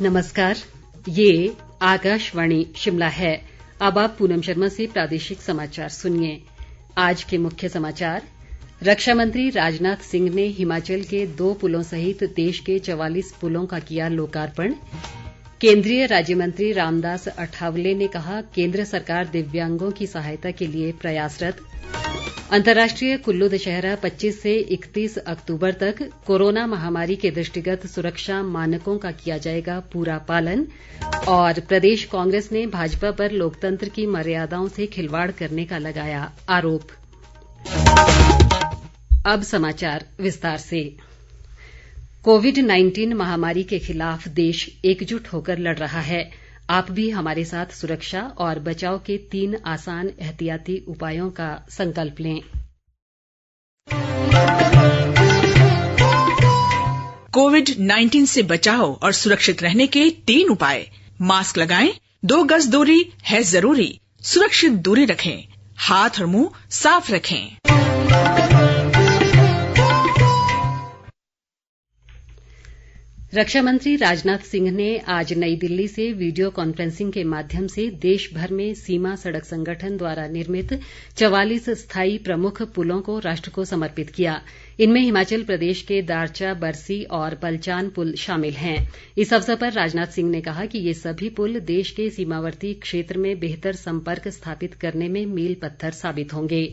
नमस्कार, ये आकाशवाणी शिमला है। अब आप पूनम शर्मा से प्रादेशिक समाचार सुनिए। आज के मुख्य समाचार। रक्षा मंत्री राजनाथ सिंह ने हिमाचल के 2 पुलों सहित देश के 44 पुलों का किया लोकार्पण। केंद्रीय राज्य मंत्री रामदास अठावले ने कहा, केंद्र सरकार दिव्यांगों की सहायता के लिए प्रयासरत। अंतर्राष्ट्रीय कुल्लू दशहरा 25 से 31 अक्तूबर तक। कोरोना महामारी के दृष्टिगत सुरक्षा मानकों का किया जाएगा पूरा पालन। और प्रदेश कांग्रेस ने भाजपा पर लोकतंत्र की मर्यादाओं से खिलवाड़ करने का लगाया आरोप। अब समाचार विस्तार से। कोविड-19 महामारी के खिलाफ देश एकजुट होकर लड़ रहा है। आप भी हमारे साथ सुरक्षा और बचाव के 3 आसान एहतियाती उपायों का संकल्प लें। कोविड-19 से बचाव और सुरक्षित रहने के 3 उपाय। मास्क लगाएं, 2 गज दूरी है जरूरी, सुरक्षित दूरी रखें, हाथ और मुंह साफ रखें। रक्षा मंत्री राजनाथ सिंह ने आज नई दिल्ली से वीडियो कॉन्फ्रेंसिंग के माध्यम से देश भर में सीमा सड़क संगठन द्वारा निर्मित 44 स्थायी प्रमुख पुलों को राष्ट्र को समर्पित किया। इनमें हिमाचल प्रदेश के दारचा, बरसी और पलचान पुल शामिल हैं। इस अवसर पर राजनाथ सिंह ने कहा कि ये सभी पुल देश के सीमावर्ती क्षेत्र में बेहतर संपर्क स्थापित करने में मील पत्थर साबित होंगे।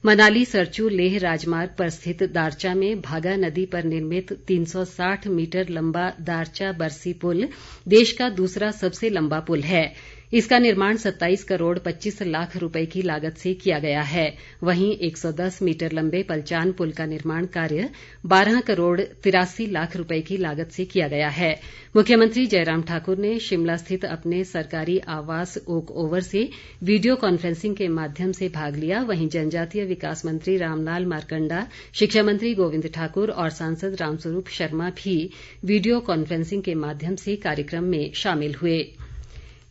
मनाली सरचू लेह राजमार्ग पर स्थित दारचा में भागा नदी पर निर्मित 360 मीटर लंबा दारचा बरसी पुल देश का दूसरा सबसे लंबा पुल है। इसका निर्माण 27 करोड़ 25 लाख रुपए की लागत से किया गया है। वहीं 110 मीटर लंबे पलचान पुल का निर्माण कार्य 12 करोड़ 83 लाख रुपए की लागत से किया गया है। मुख्यमंत्री जयराम ठाकुर ने शिमला स्थित अपने सरकारी आवास ओक ओवर से वीडियो कॉन्फ्रेंसिंग के माध्यम से भाग लिया। वहीं जनजातीय विकास मंत्री रामलाल मारकंडा, शिक्षा मंत्री गोविंद ठाकुर और सांसद रामस्वरूप शर्मा भी वीडियो कॉन्फ्रेंसिंग के माध्यम से कार्यक्रम में शामिल हुए।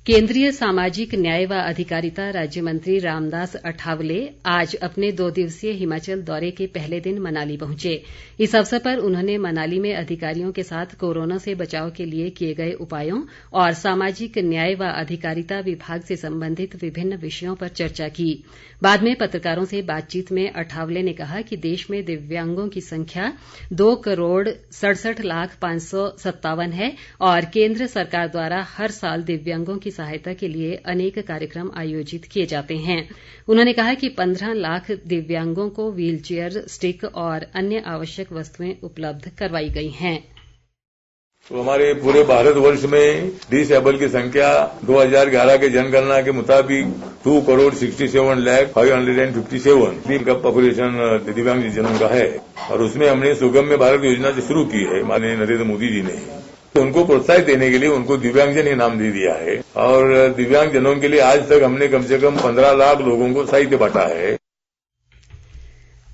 केंद्रीय सामाजिक न्याय व अधिकारिता राज्य मंत्री रामदास अठावले आज अपने 2 दिवसीय हिमाचल दौरे के पहले दिन मनाली पहुंचे। इस अवसर पर उन्होंने मनाली में अधिकारियों के साथ कोरोना से बचाव के लिए किए गए उपायों और सामाजिक न्याय व अधिकारिता विभाग से संबंधित विभिन्न विषयों पर चर्चा की। बाद में पत्रकारों से बातचीत में अठावले ने कहा कि देश में दिव्यांगों की संख्या 2 करोड़ 67 लाख 557 है और केंद्र सरकार द्वारा हर साल दिव्यांगों की सहायता के लिए अनेक कार्यक्रम आयोजित किए जाते हैं। उन्होंने कहा कि 15 लाख दिव्यांगों को व्हील चेयर, स्टिक और अन्य आवश्यक वस्तुएं उपलब्ध करवाई गई हैं। तो हमारे पूरे भारतवर्ष में डिसेबल की संख्या 2011 के जनगणना के मुताबिक 2 करोड़ 67 लाख 557 का पॉपुलेशन दिव्यांग जनों का है। और उसमें हमने सुगम्य भारत योजना से शुरू की है माननीय नरेंद्र मोदी जी ने। तो उनको प्रोत्साहित देने के लिए उनको दिव्यांगजन ही नाम दे दिया है। और दिव्यांगजनों के लिए आज तक हमने कम से कम 15 लाख लोगों को साहित्य बांटा है।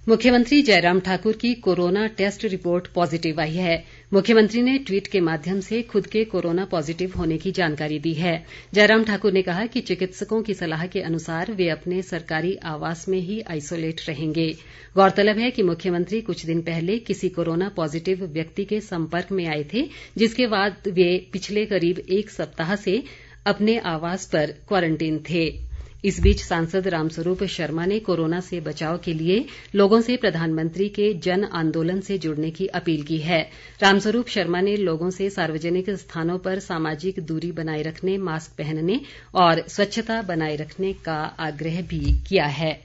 मुख्यमंत्री जयराम ठाकुर की कोरोना टेस्ट रिपोर्ट पॉजिटिव आई है। मुख्यमंत्री ने ट्वीट के माध्यम से खुद के कोरोना पॉजिटिव होने की जानकारी दी है। जयराम ठाकुर ने कहा कि चिकित्सकों की सलाह के अनुसार वे अपने सरकारी आवास में ही आइसोलेट रहेंगे। गौरतलब है कि मुख्यमंत्री कुछ दिन पहले किसी कोरोना पॉजिटिव व्यक्ति के संपर्क में आए थे, जिसके बाद वे पिछले करीब 1 सप्ताह से अपने आवास पर क्वारंटीन थे। इस बीच सांसद रामस्वरूप शर्मा ने कोरोना से बचाव के लिए लोगों से प्रधानमंत्री के जन आंदोलन से जुड़ने की अपील की है। रामस्वरूप शर्मा ने लोगों से सार्वजनिक स्थानों पर सामाजिक दूरी बनाए रखने, मास्क पहनने और स्वच्छता बनाए रखने का आग्रह भी किया है।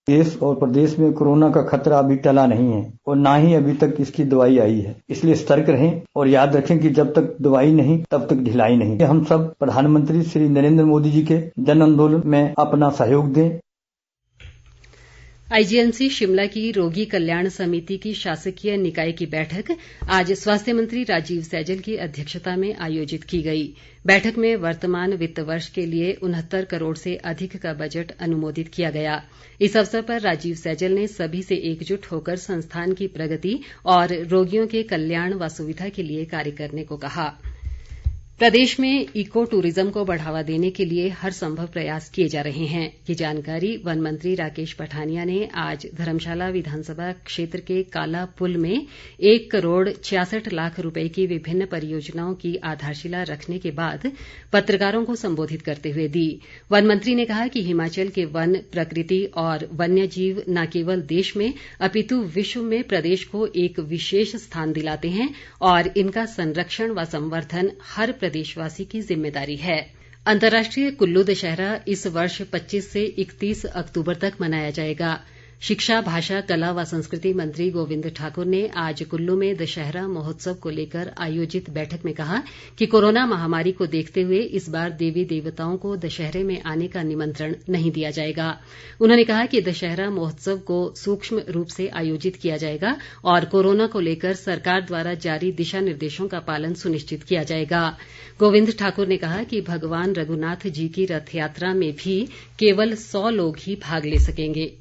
देश और प्रदेश में कोरोना का खतरा अभी टला नहीं है और ना ही अभी तक इसकी दवाई आई है। इसलिए सतर्क रहें और याद रखें कि जब तक दवाई नहीं तब तक ढिलाई नहीं। हम सब प्रधानमंत्री श्री नरेंद्र मोदी जी के जन आंदोलन में अपना सहयोग दें। आईजीएमसी शिमला की रोगी कल्याण समिति की शासकीय निकाय की बैठक आज स्वास्थ्य मंत्री राजीव सैजल की अध्यक्षता में आयोजित की गई। बैठक में वर्तमान वित्त वर्ष के लिए 69 करोड़ से अधिक का बजट अनुमोदित किया गया। इस अवसर पर राजीव सैजल ने सभी से एकजुट होकर संस्थान की प्रगति और रोगियों के कल्याण व सुविधा के लिए कार्य करने को कहा। प्रदेश में इको टूरिज्म को बढ़ावा देने के लिए हर संभव प्रयास किए जा रहे हैं। ये जानकारी वन मंत्री राकेश पठानिया ने आज धर्मशाला विधानसभा क्षेत्र के काला पुल में 1 करोड़ 66 लाख रुपए की विभिन्न परियोजनाओं की आधारशिला रखने के बाद पत्रकारों को संबोधित करते हुए दी। वन मंत्री ने कहा कि हिमाचल के वन, प्रकृति और वन्य जीव न केवल देश में अपितु विश्व में प्रदेश को एक विशेष स्थान दिलाते हैं और इनका संरक्षण व संवर्धन हर प्रदेशवासी की जिम्मेदारी है। अंतर्राष्ट्रीय कुल्लू दशहरा इस वर्ष 25 से 31 अक्तूबर तक मनाया जाएगा। शिक्षा, भाषा, कला व संस्कृति मंत्री गोविंद ठाकुर ने आज कुल्लू में दशहरा महोत्सव को लेकर आयोजित बैठक में कहा कि कोरोना महामारी को देखते हुए इस बार देवी देवताओं को दशहरे में आने का निमंत्रण नहीं दिया जाएगा। उन्होंने कहा कि दशहरा महोत्सव को सूक्ष्म रूप से आयोजित किया जाएगा और कोरोना को लेकर सरकार द्वारा जारी दिशा निर्देशों का पालन सुनिश्चित किया जाएगा। गोविंद ठाकुर ने कहा कि भगवान रघुनाथ जी की रथ यात्रा में भी केवल 100 लोग ही भाग ले सकेंगे।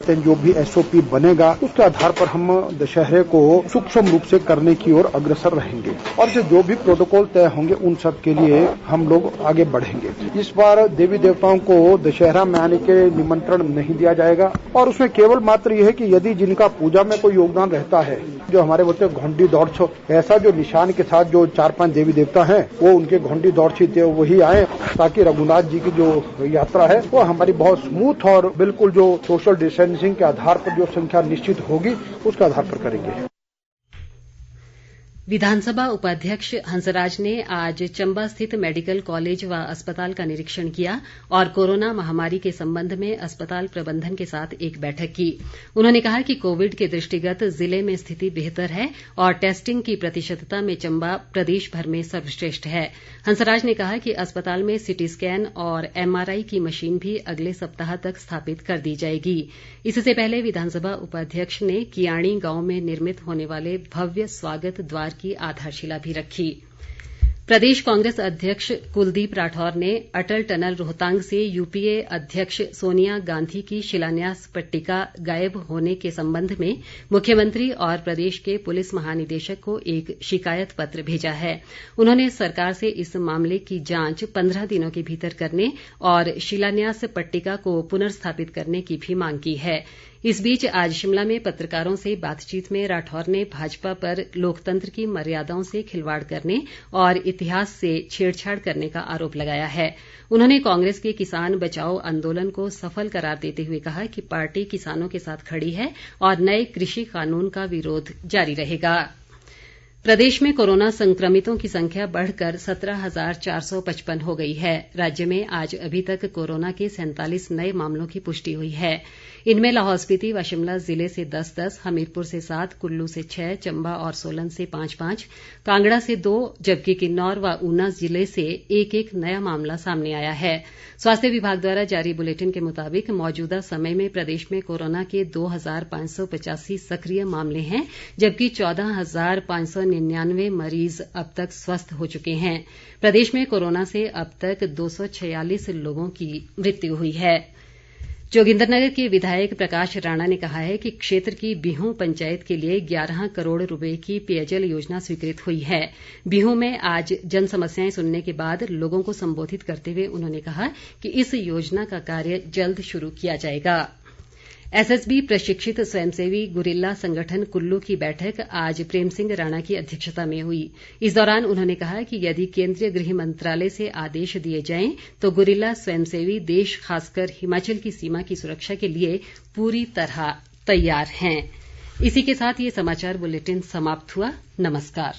जो भी एसओपी बनेगा उसके आधार पर हम दशहरे को सूक्ष्म रूप से करने की ओर अग्रसर रहेंगे और जो भी प्रोटोकॉल तय होंगे उन सब के लिए हम लोग आगे बढ़ेंगे। इस बार देवी देवताओं को दशहरा में आने के निमंत्रण नहीं दिया जाएगा और उसमें केवल मात्र यह है कि यदि जिनका पूजा में कोई योगदान रहता है, जो हमारे बोलते घोंडी दौड़ छो, ऐसा जो निशान के साथ जो 4-5 देवी देवता हैं वो उनके घोंडी दौड़ छीते वही आए, ताकि रघुनाथ जी की जो यात्रा है वो हमारी बहुत स्मूथ और बिल्कुल जो सोशल डिस्टेंसिंग के आधार पर जो संख्या निश्चित होगी उसके आधार पर करेंगे। विधानसभा उपाध्यक्ष हंसराज ने आज चंबा स्थित मेडिकल कॉलेज व अस्पताल का निरीक्षण किया और कोरोना महामारी के संबंध में अस्पताल प्रबंधन के साथ एक बैठक की। उन्होंने कहा कि कोविड के दृष्टिगत जिले में स्थिति बेहतर है और टेस्टिंग की प्रतिशतता में चंबा प्रदेश भर में सर्वश्रेष्ठ है। हंसराज ने कहा कि अस्पताल में सिटी स्कैन और MRI की मशीन भी अगले सप्ताह तक स्थापित कर दी जाएगी। इससे पहले विधानसभा उपाध्यक्ष ने कियाणी गांव में निर्मित होने वाले भव्य स्वागत द्वार की आधारशिला भी रखी। प्रदेश कांग्रेस अध्यक्ष कुलदीप राठौर ने अटल टनल रोहतांग से UPA अध्यक्ष सोनिया गांधी की शिलान्यास पट्टिका गायब होने के संबंध में मुख्यमंत्री और प्रदेश के पुलिस महानिदेशक को एक शिकायत पत्र भेजा है। उन्होंने सरकार से इस मामले की जांच 15 दिनों के भीतर करने और शिलान्यास पट्टिका को पुनर्स्थापित करने की भी मांग की है। इस बीच आज शिमला में पत्रकारों से बातचीत में राठौर ने भाजपा पर लोकतंत्र की मर्यादाओं से खिलवाड़ करने और इतिहास से छेड़छाड़ करने का आरोप लगाया है। उन्होंने कांग्रेस के किसान बचाओ आंदोलन को सफल करार देते हुए कहा कि पार्टी किसानों के साथ खड़ी है और नए कृषि कानून का विरोध जारी रहेगा। प्रदेश में कोरोना संक्रमितों की संख्या बढ़कर 17,455 हो गई है। राज्य में आज अभी तक कोरोना के 47 नए मामलों की पुष्टि हुई है। इनमें लाहौल स्पीति व शिमला जिले से 10-10, हमीरपुर से 7, कुल्लू से 6, चंबा और सोलन से 5-5, कांगड़ा से 2 जबकि किन्नौर व ऊना जिले से 1-1 नया मामला सामने आया है। स्वास्थ्य विभाग द्वारा जारी बुलेटिन के मुताबिक मौजूदा समय में प्रदेश में कोरोना के 2,585 सक्रिय मामले हैं, जबकि 14,599 मरीज अब तक स्वस्थ हो चुके हैं। प्रदेश में कोरोना से अब तक 246 लोगों की मृत्यु हुई है। जोगिंद्रनगर के विधायक प्रकाश राणा ने कहा है कि क्षेत्र की बिहूं पंचायत के लिए 11 करोड़ रुपए की पेयजल योजना स्वीकृत हुई है। बिहूं में आज जन समस्याएं सुनने के बाद लोगों को संबोधित करते हुए उन्होंने कहा कि इस योजना का कार्य जल्द शुरू किया जाएगा। SSB प्रशिक्षित स्वयंसेवी गुरिल्ला संगठन कुल्लू की बैठक आज प्रेम सिंह राणा की अध्यक्षता में हुई। इस दौरान उन्होंने कहा कि यदि केंद्रीय गृह मंत्रालय से आदेश दिए जाएं तो गुरिल्ला स्वयंसेवी देश खासकर हिमाचल की सीमा की सुरक्षा के लिए पूरी तरह तैयार हैं। इसी के साथ ये समाचार बुलेटिन समाप्त हुआ। नमस्कार।